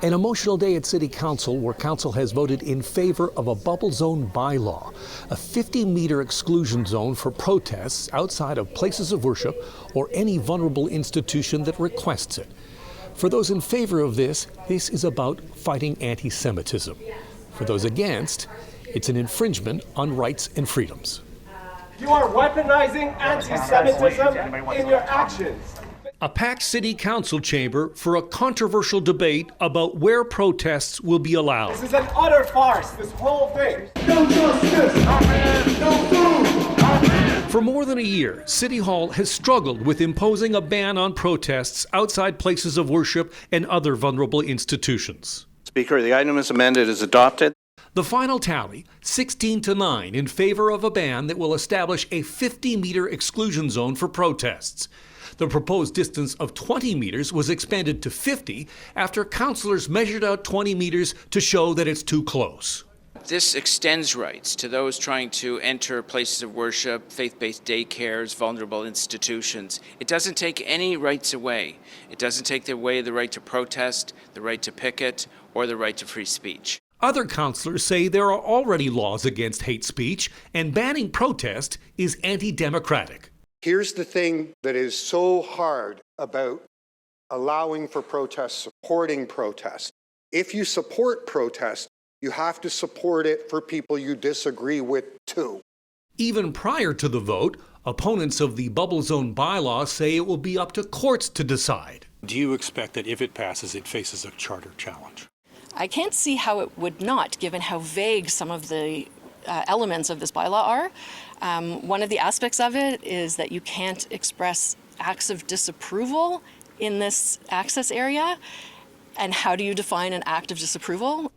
An emotional day at City Council where Council has voted in favor of a bubble zone bylaw, a 50-meter exclusion zone for protests outside of places of worship or any vulnerable institution that requests it. For those in favor of this is about fighting anti-Semitism. For those against, it's an infringement on rights and freedoms. You are weaponizing anti-Semitism in your actions. A packed City Council chamber for a controversial debate about where protests will be allowed. This is an utter farce, this whole thing. No justice, no food. For more than a year, City Hall has struggled with imposing a ban on protests outside places of worship and other vulnerable institutions. Speaker, the item is amended as adopted. The final tally, 16-9 in favor of a ban that will establish a 50-meter exclusion zone for protests. The proposed distance of 20 meters was expanded to 50 after councillors measured out 20 meters to show that it's too close. This extends rights to those trying to enter places of worship, faith-based daycares, vulnerable institutions. It doesn't take any rights away. It doesn't take away the right to protest, the right to picket, or the right to free speech. Other councillors say there are already laws against hate speech, and banning protest is anti-democratic. Here's the thing that is so hard about allowing for protest, supporting protest. If you support protest, you have to support it for people you disagree with too. Even prior to the vote, opponents of the bubble zone bylaw say it will be up to courts to decide. Do you expect that if it passes, it faces a charter challenge? I can't see how it would not, given how vague some of the elements of this bylaw are. One of the aspects of it is that you can't express acts of disapproval in this access area. And how do you define an act of disapproval?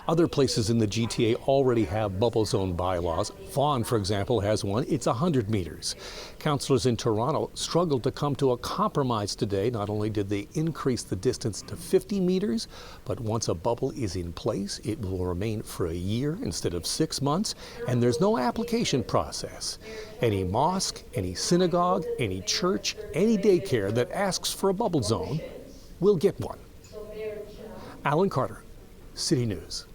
Other places in the GTA already have bubble zone bylaws. Vaughan, for example, has one. It's 100 meters. Councillors in Toronto struggled to come to a compromise today. Not only did they increase the distance to 50 meters, but once a bubble is in place, it will remain for a year instead of 6 months, and there's no application process. Any mosque, any synagogue, any church, any daycare that asks for a bubble zone will get one. Alan Carter, City News.